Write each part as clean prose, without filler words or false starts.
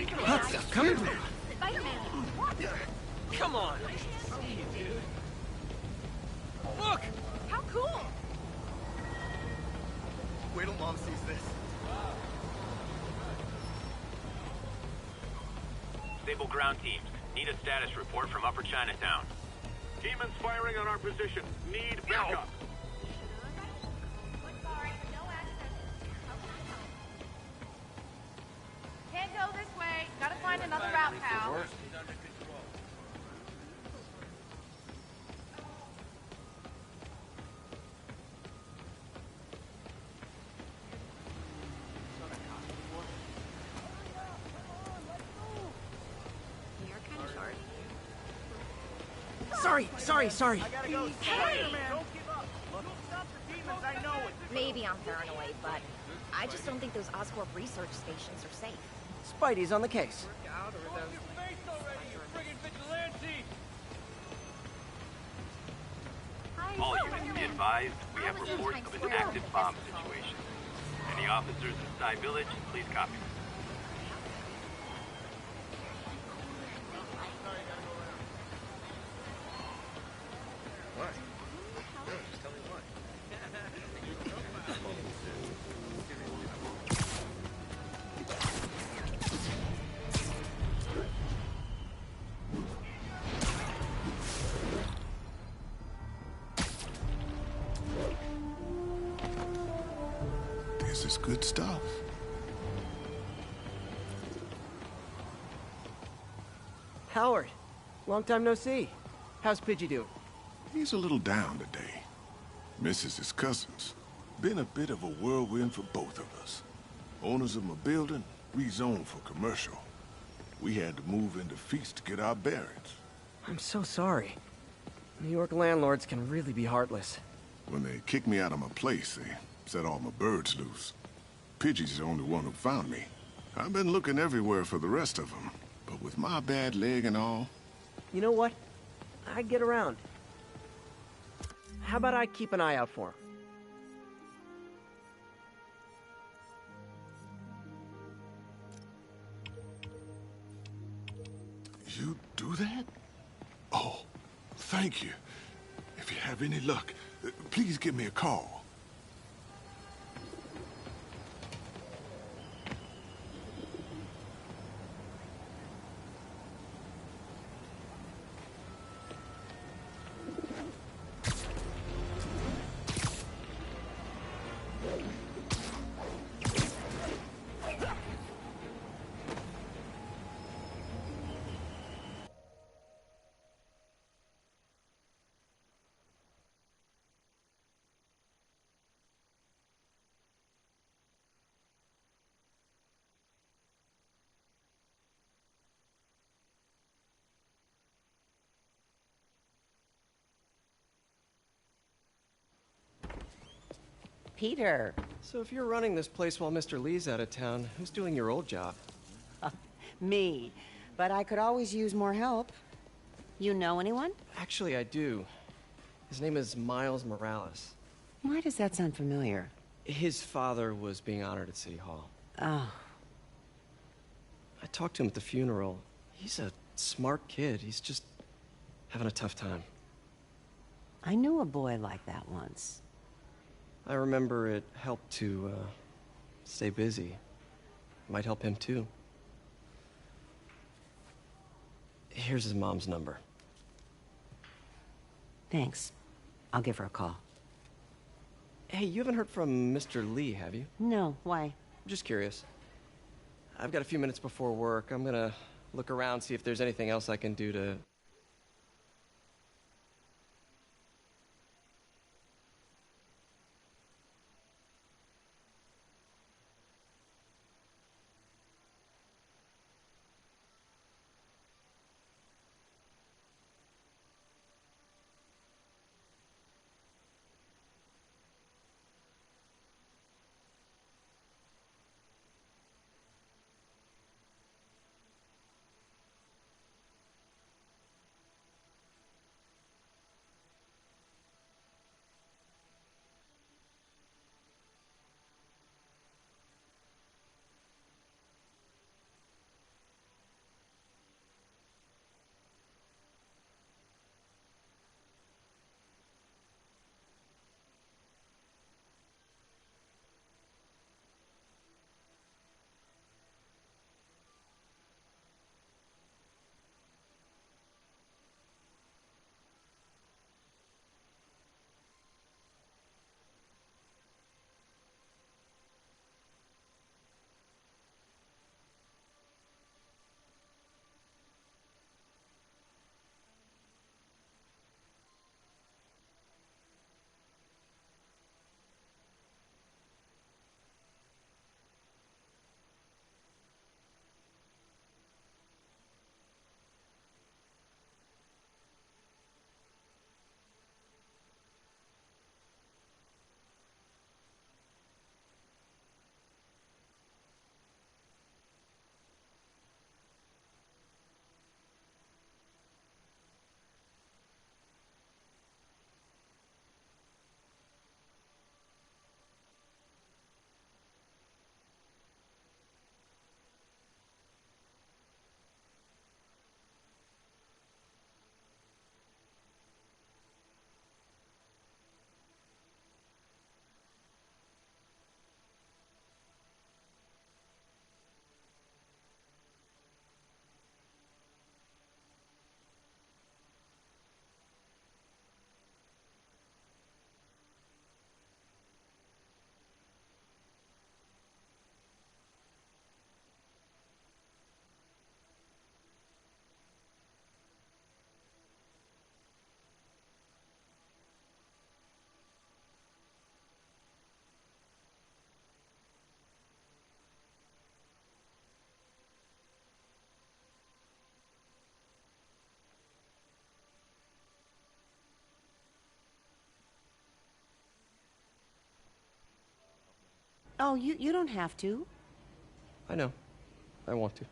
Hot stuff coming through. Come on. Look! How cool! Wait till Mom sees this. Stable ground teams. Need a status report from Upper Chinatown. Demons firing on our position. Need backup. Can't go this way. Gotta find another route, pal. Sorry. I gotta go. Hey! Don't give up. Don't stop the demons. I know it. Maybe I'm paranoid, but I just don't think those Oscorp research stations are safe. Spidey's on the case. Your face already, you friggin' vigilante! All units be advised, we have reports of an active bomb situation. Any officers in Sky Village, please copy. What? No, just tell me what. This is good stuff. Howard, long time no see. How's Pidgey doing? He's a little down today. Misses his cousins. Been a bit of a whirlwind for both of us. Owners of my building rezoned for commercial. We had to move into Feast to get our bearings. I'm so sorry. New York landlords can really be heartless. When they kicked me out of my place, they set all my birds loose. Pidgey's the only one who found me. I've been looking everywhere for the rest of them, but with my bad leg and all... You know what? I get around. How about I keep an eye out for him? You do that? Oh, thank you. If you have any luck, please give me a call. Peter. So if you're running this place while Mr. Lee's out of town, who's doing your old job? Me. But I could always use more help. You know anyone? Actually, I do. His name is Miles Morales. Why does that sound familiar? His father was being honored at City Hall. Oh. I talked to him at the funeral. He's a smart kid. He's just having a tough time. I knew a boy like that once. I remember it helped to, stay busy. Might help him, too. Here's his mom's number. Thanks. I'll give her a call. Hey, you haven't heard from Mr. Lee, have you? No, why? Just curious. I've got a few minutes before work. I'm gonna look around, see if there's anything else I can do to... Oh, you don't have to. I know. I want to.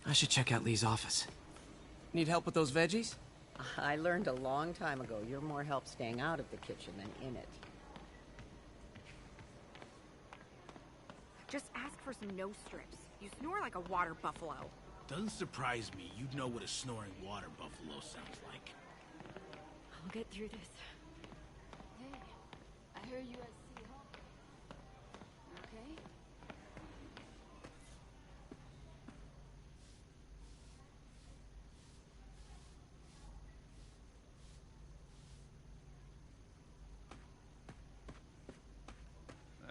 I should check out Lee's office. Need help with those veggies? I learned a long time ago you're more help staying out of the kitchen than in it. Just ask for some nose strips. You snore like a water buffalo. Doesn't surprise me. You'd know what a snoring water buffalo sounds like. I'll get through this. Hey, I heard you at City Hall. Okay?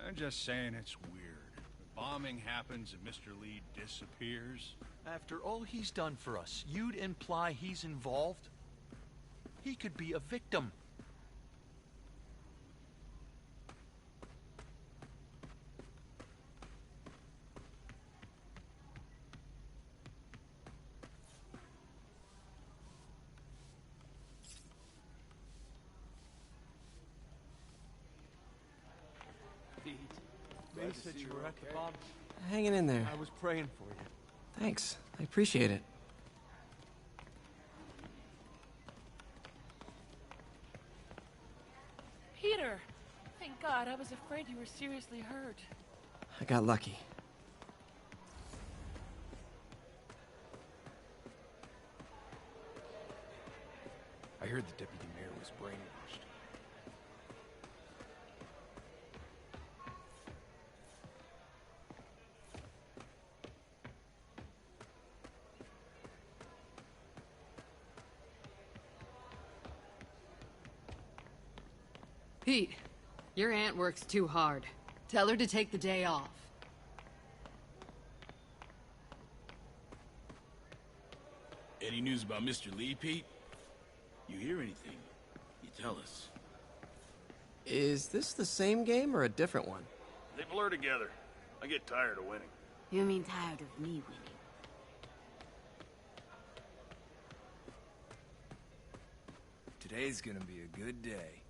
I'm just saying it's weird. The bombing happens and Mr. Lee disappears. After all he's done for us, you'd imply he's involved? He could be a victim. They said you were at the bomb. Hanging in there. I was praying for you. Thanks. I appreciate it. Peter! Thank God, I was afraid you were seriously hurt. I got lucky. I heard the deputy mayor was brainwashed. Pete, your aunt works too hard. Tell her to take the day off. Any news about Mr. Lee, Pete? You hear anything? You tell us. Is this the same game or a different one? They blur together. I get tired of winning. You mean tired of me winning? Today's gonna be a good day.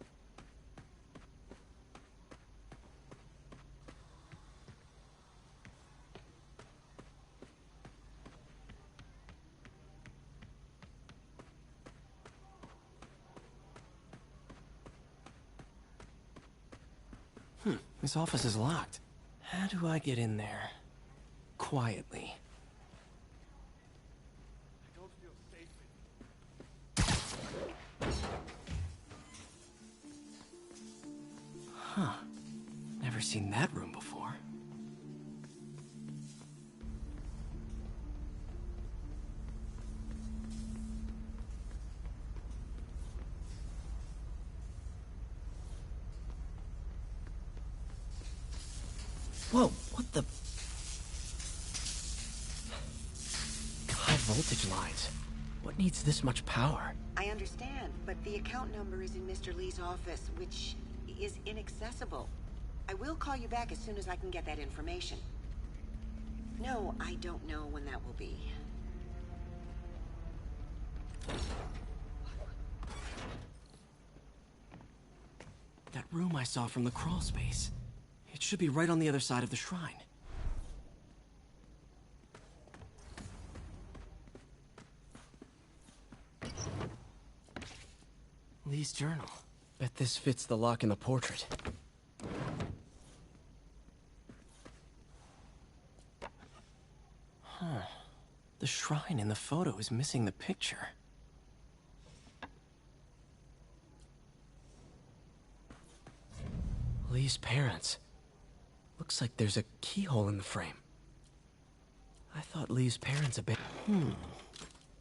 This office is locked. How do I get in there? Quietly. I don't feel safe. Huh. Never seen that room before. Whoa, what the? High voltage lines. What needs this much power? I understand, but the account number is in Mr. Lee's office, which is inaccessible. I will call you back as soon as I can get that information. No, I don't know when that will be. That room I saw from the crawl space. It should be right on the other side of the shrine. Lee's journal. Bet this fits the lock in the portrait. Huh. The shrine in the photo is missing the picture. Lee's parents. Looks like there's a keyhole in the frame. I thought Lee's parents abandoned.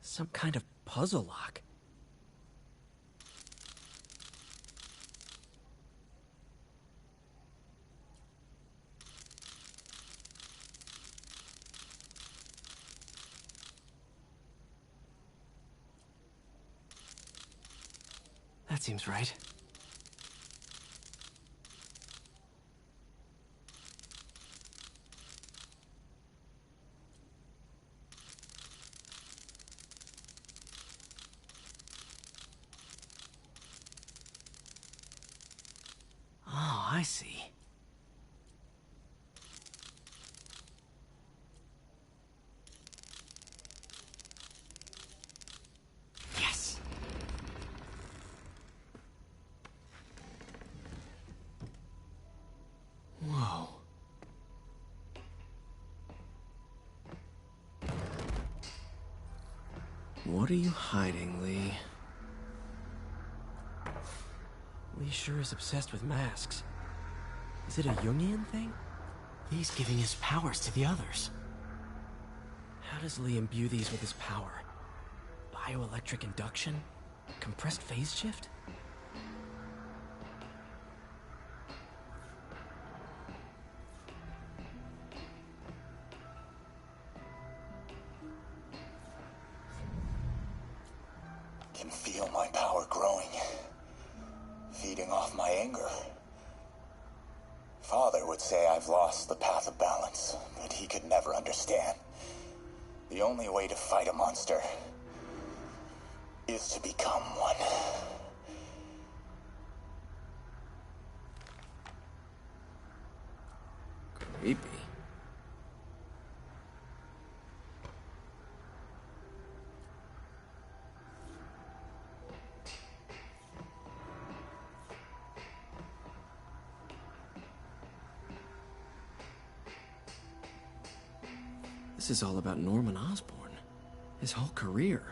Some kind of puzzle lock. That seems right. I see. Yes! Whoa. What are you hiding, Lee? Lee sure is obsessed with masks. Is it a Jungian thing? Lee's giving his powers to the others. How does Lee imbue these with his power? Bioelectric induction? Compressed phase shift? Can feel my power growing, feeding off my anger. Father would say I've lost the path of balance, but he could never understand. The only way to fight a monster is to become one. Creepy. This is all about Norman Osborn. His whole career.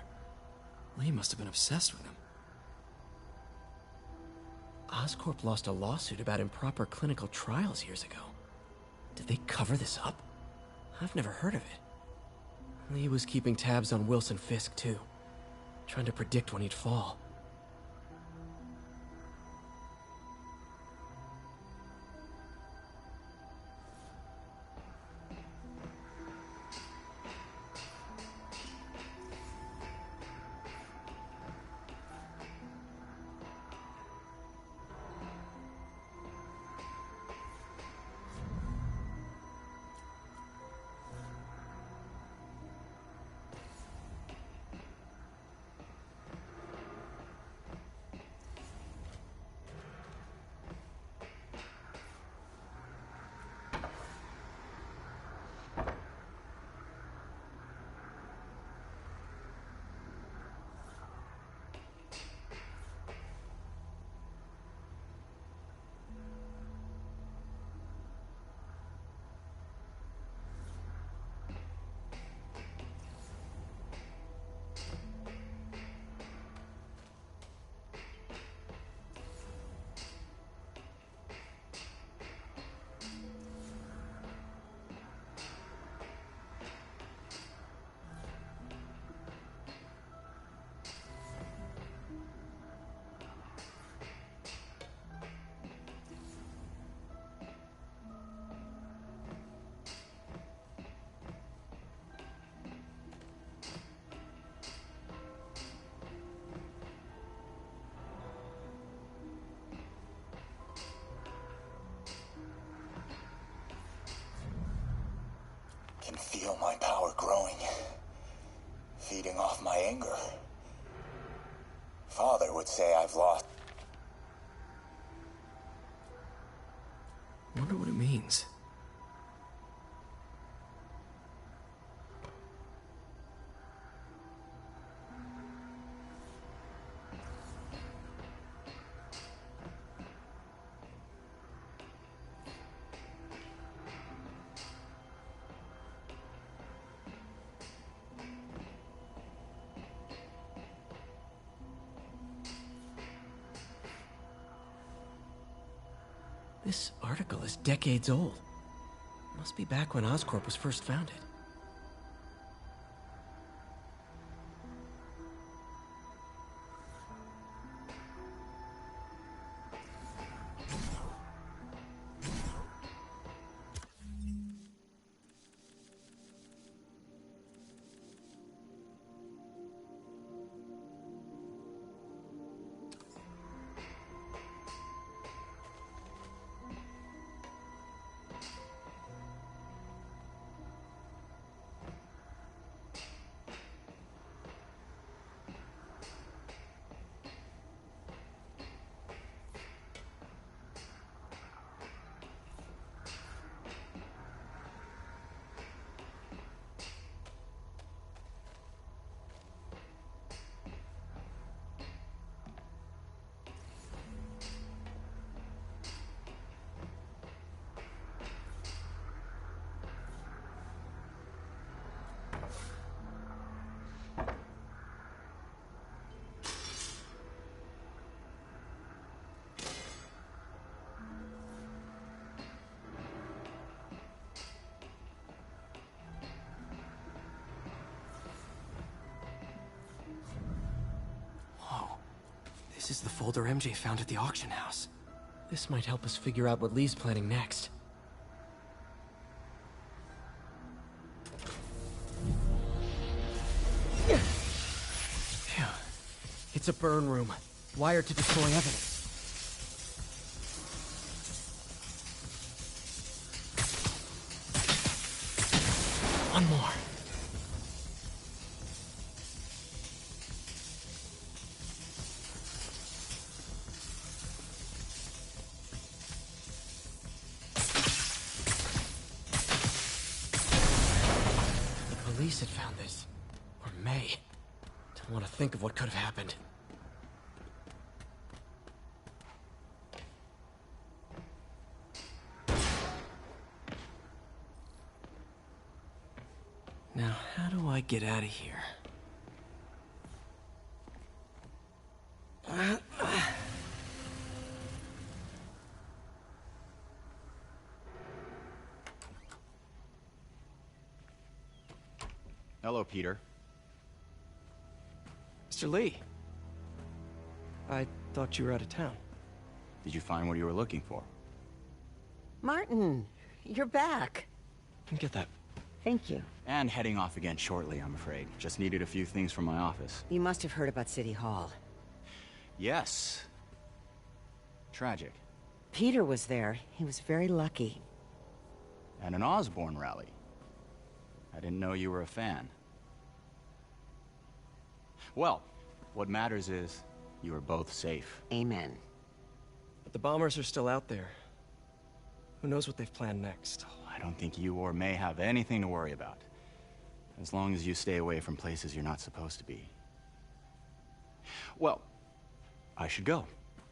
Lee must have been obsessed with him. Oscorp lost a lawsuit about improper clinical trials years ago. Did they cover this up? I've never heard of it. Lee was keeping tabs on Wilson Fisk, too. Trying to predict when he'd fall. Can feel my power growing, feeding off my anger. Father would say I've lost. Wonder what it means. This article is decades old. Must be back when Oscorp was first founded. This is the folder MJ found at the auction house. This might help us figure out what Lee's planning next. Phew. It's a burn room, wired to destroy evidence. One more. The police had found this. Or May. Don't want to think of what could have happened. Now, how do I get out of here? Hello, Peter. Mr. Lee. I thought you were out of town. Did you find what you were looking for? Martin, you're back. Get that. Thank you. And heading off again shortly, I'm afraid. Just needed a few things from my office. You must have heard about City Hall. Yes. Tragic. Peter was there. He was very lucky. At an Osborne rally. I didn't know you were a fan. Well, what matters is you are both safe. Amen. But the bombers are still out there. Who knows what they've planned next? I don't think you or May have anything to worry about. As long as you stay away from places you're not supposed to be. Well, I should go.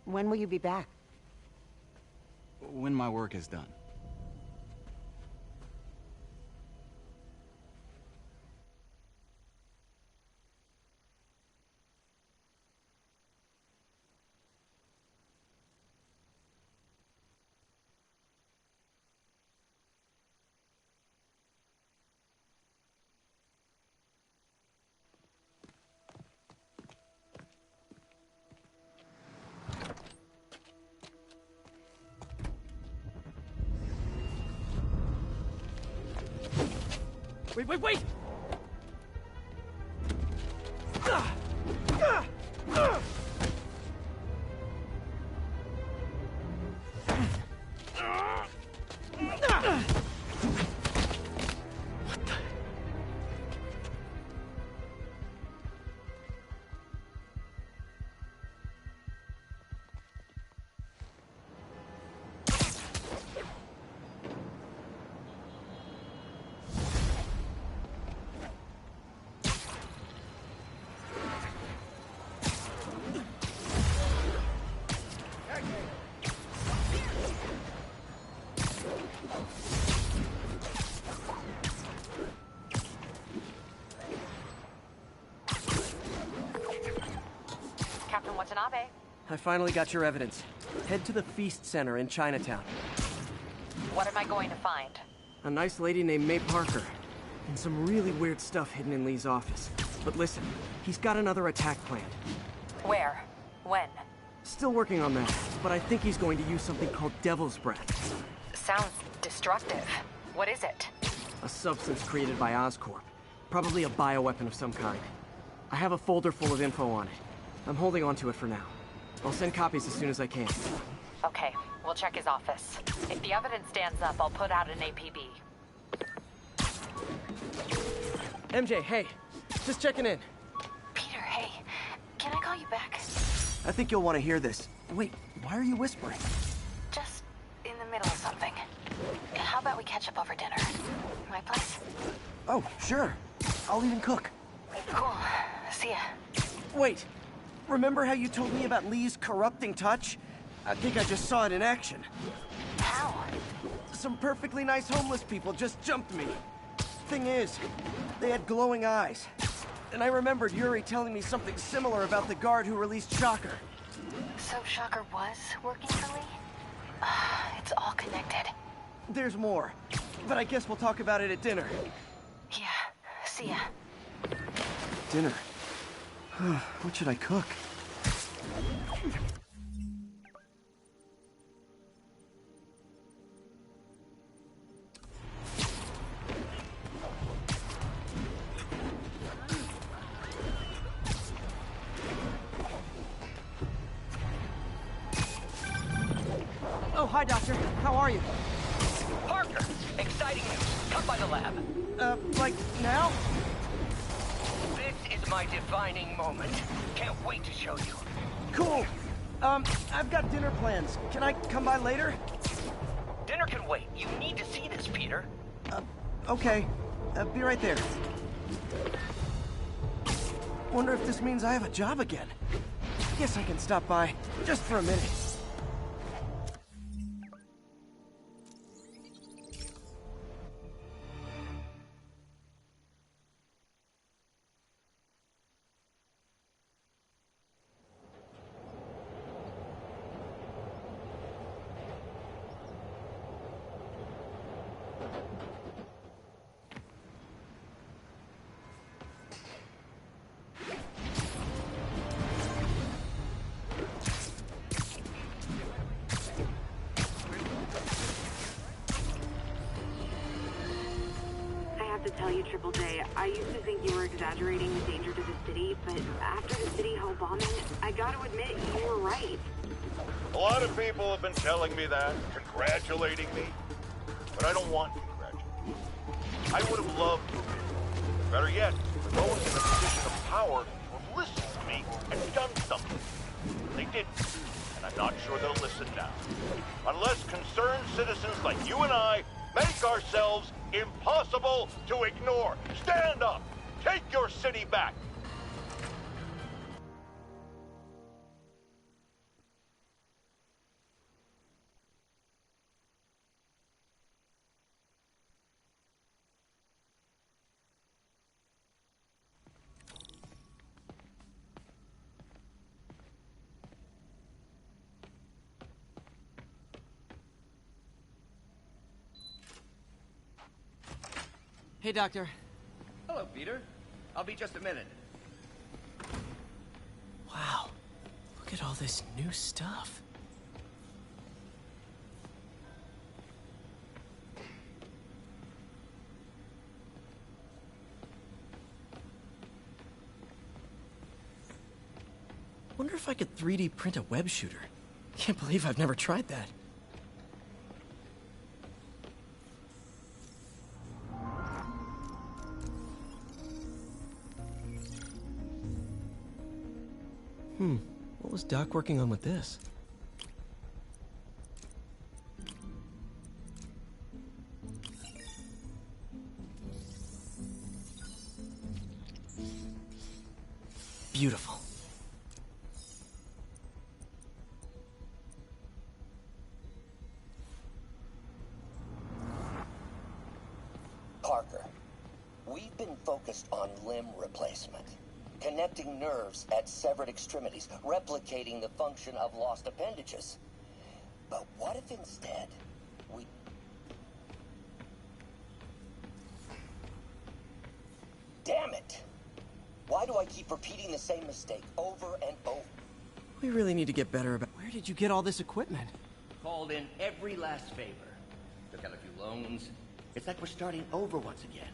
When will you be back? When my work is done. Wait! I finally got your evidence. Head to the Feast Center in Chinatown. What am I going to find? A nice lady named May Parker. And some really weird stuff hidden in Lee's office. But listen, he's got another attack planned. Where? When? Still working on that, but I think he's going to use something called Devil's Breath. Sounds destructive. What is it? A substance created by Oscorp. Probably a bioweapon of some kind. I have a folder full of info on it. I'm holding on to it for now. I'll send copies as soon as I can. Okay, we'll check his office. If the evidence stands up, I'll put out an APB. MJ, hey. Just checking in. Peter, hey. Can I call you back? I think you'll want to hear this. Wait, why are you whispering? Just in the middle of something. How about we catch up over dinner? My place? Oh, sure. I'll even cook. Cool. See ya. Wait. Remember how you told me about Lee's corrupting touch? I think I just saw it in action. How? Some perfectly nice homeless people just jumped me. Thing is, they had glowing eyes. And I remembered Yuri telling me something similar about the guard who released Shocker. So Shocker was working for Lee? It's all connected. There's more, but I guess we'll talk about it at dinner. Yeah, see ya. Dinner? What should I cook? Hi, Doctor. How are you? Parker! Exciting news. Come by the lab. Like now? This is my defining moment. Can't wait to show you. Cool. I've got dinner plans. Can I come by later? Dinner can wait. You need to see this, Peter. Okay. Be right there. Wonder if this means I have a job again. Guess I can stop by, just for a minute. To tell you, Triple J, I used to think you were exaggerating the danger to the city, but after the City Hall bombing, I gotta admit, you were right. A lot of people have been telling me that, congratulating me, but I don't want congratulations. I would have loved to. Better yet, those in a position of power who have listened to me and done something. They didn't, and I'm not sure they'll listen now. Unless concerned citizens like you and I make ourselves impossible to ignore. Stand up! Take your city back! Hey, Doctor. Hello, Peter. I'll be just a minute. Wow. Look at all this new stuff. Wonder if I could 3D print a web shooter. Can't believe I've never tried that. What was Doc working on with this? Beautiful. Parker, we've been focused on limb replacement. Connecting nerves at severed extremities, replicating the function of lost appendages. But what if instead we... Damn it! Why do I keep repeating the same mistake over and over? We really need to get better about... Where did you get all this equipment? Called in every last favor. Took out a few loans. It's like we're starting over once again.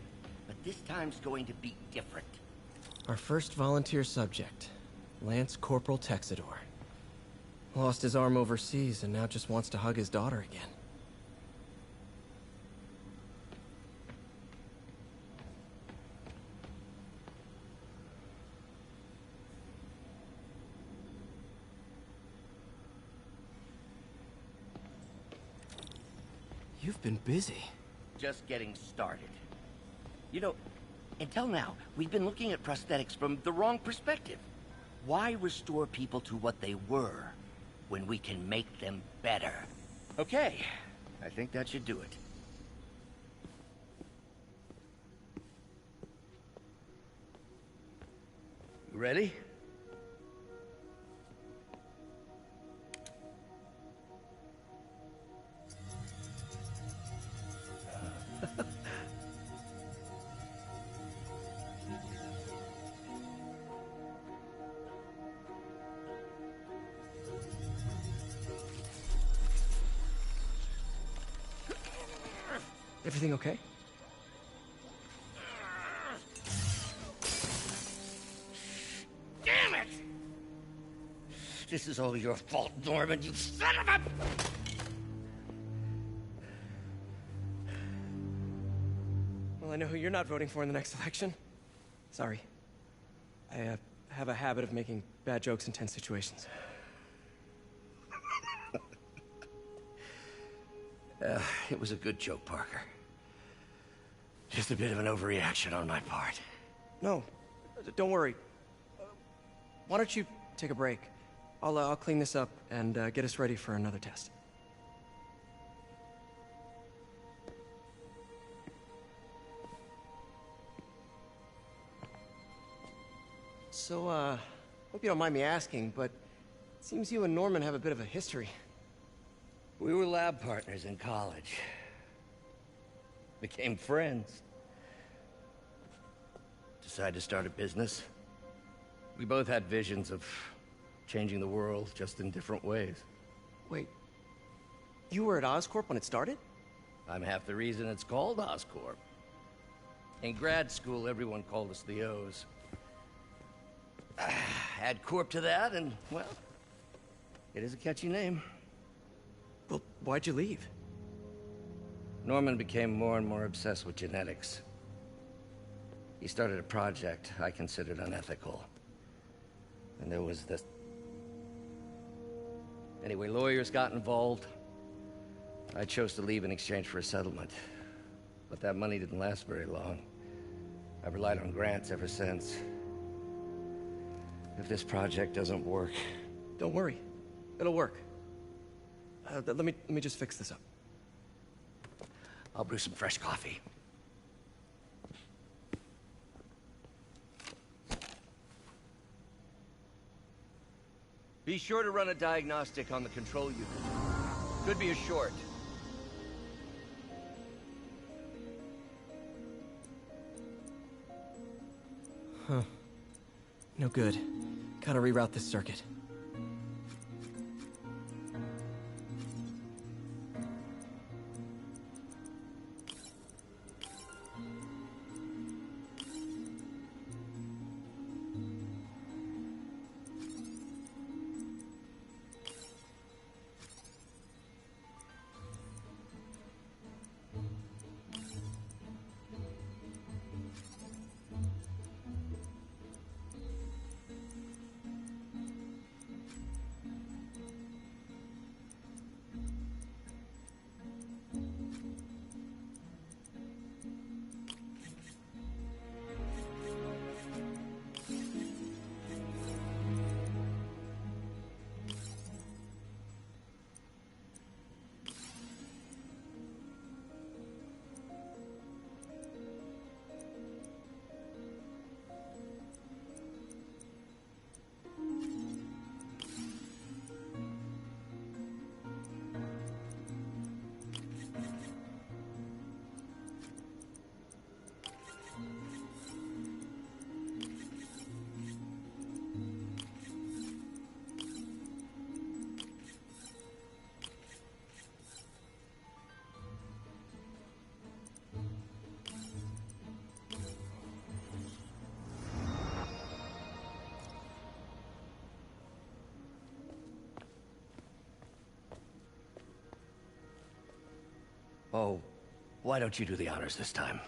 But this time's going to be different. Our first volunteer subject, Lance Corporal Texador. Lost his arm overseas and now just wants to hug his daughter again. You've been busy. Just getting started. You know, until now, we've been looking at prosthetics from the wrong perspective. Why restore people to what they were when we can make them better? Okay, I think that should do it. You ready? Everything okay? Damn it! This is all your fault, Norman, you son of a... Well, I know who you're not voting for in the next election. Sorry. I have a habit of making bad jokes in tense situations. It was a good joke, Parker. Just a bit of an overreaction on my part. No, don't worry. Why don't you take a break? I'll clean this up and get us ready for another test. So, hope you don't mind me asking, but it seems you and Norman have a bit of a history. We were lab partners in college. Became friends. Decided to start a business. We both had visions of changing the world, just in different ways. Wait, you were at Oscorp when it started? I'm half the reason it's called Oscorp. In grad school, everyone called us the O's. Add Corp to that, and, well, it is a catchy name. Well, why'd you leave? Norman became more and more obsessed with genetics. He started a project I considered unethical. And there was this... Anyway, lawyers got involved. I chose to leave in exchange for a settlement. But that money didn't last very long. I've relied on grants ever since. If this project doesn't work... Don't worry. It'll work. Let me just fix this up. I'll brew some fresh coffee. Be sure to run a diagnostic on the control unit. Could be a short. Huh. No good. Gotta reroute this circuit. Oh, why don't you do the honors this time?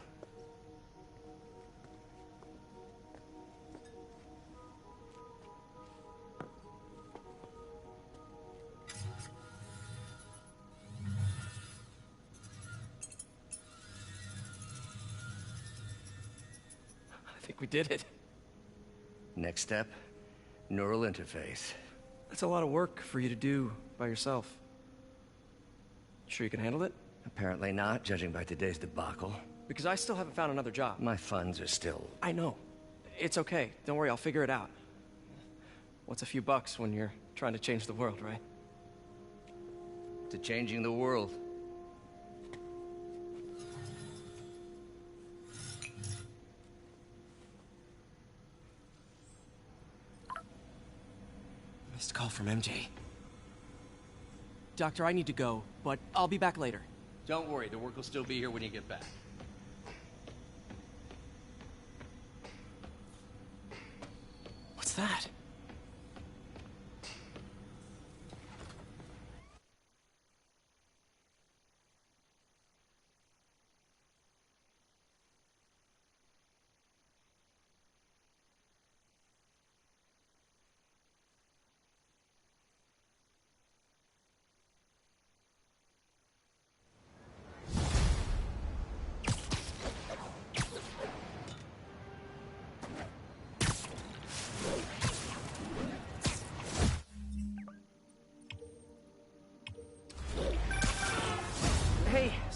I think we did it. Next step, neural interface. That's a lot of work for you to do by yourself. Sure you can handle it? Apparently not, judging by today's debacle. Because I still haven't found another job. My funds are still... I know. It's okay. Don't worry, I'll figure it out. What's a few bucks when you're trying to change the world, right? To changing the world. Missed call from MJ. Doctor, I need to go, but I'll be back later. Don't worry, the work will still be here when you get back. What's that?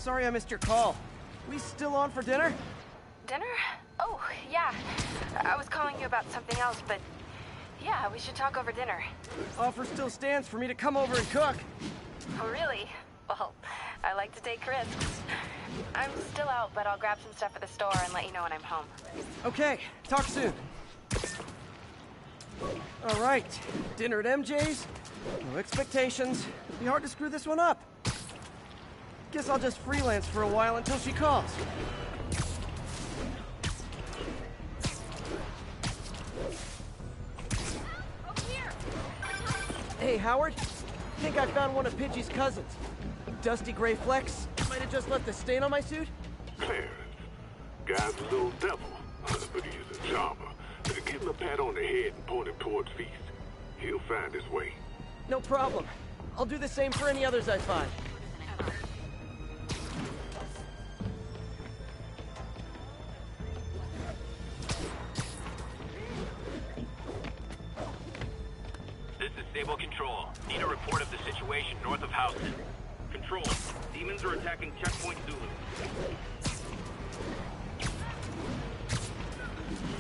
sorry I missed your call. We still on for dinner? Dinner? Oh, yeah. I was calling you about something else, but yeah, we should talk over dinner. Offer still stands for me to come over and cook. Oh, really? Well, I like to take risks. I'm still out, but I'll grab some stuff at the store and let you know when I'm home. Okay, talk soon. All right, dinner at MJ's. No expectations. It'll be hard to screw this one up. Guess I'll just freelance for a while until she calls. Hey, Howard. Think I found one of Pidgey's cousins. Dusty gray flecks. Might have just left a stain on my suit. Clarence. Guy's a little devil, but he's a charmer. Give him a pat on the head and point him towards Feast. He'll find his way. No problem. I'll do the same for any others I find. This is Stable Control. Need a report of the situation north of Houston. Control. Demons are attacking Checkpoint Zulu.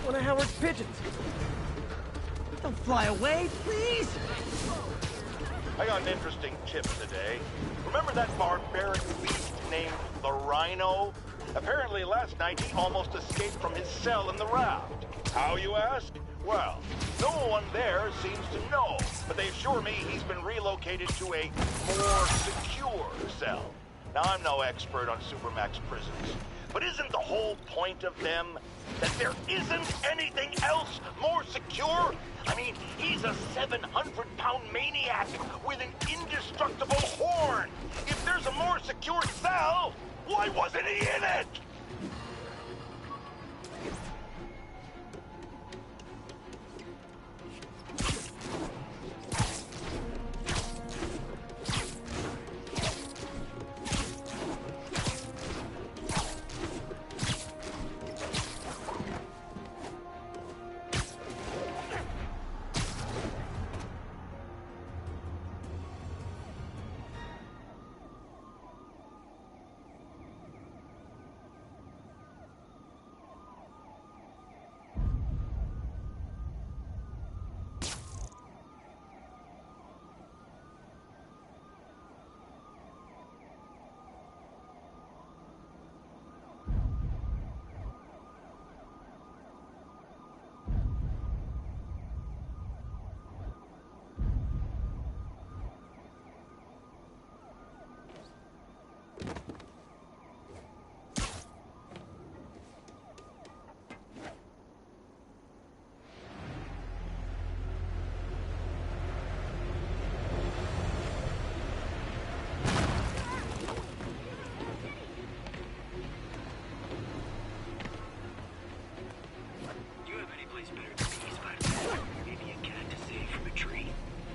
One of Howard's pigeons. Don't fly away, please! I got an interesting tip today. Remember that barbaric beast named the Rhino? Apparently last night he almost escaped from his cell in the raft. How, you ask? Well, no one there seems to know, but they assure me he's been relocated to a more secure cell. Now, I'm no expert on Supermax prisons, but isn't the whole point of them that there isn't anything else more secure? I mean, he's a 700-pound maniac with an indestructible horn. If there's a more secure cell, why wasn't he in it?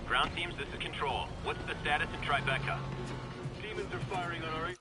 Ground teams, this is Control. What's the status in Tribeca? Demons are firing on our...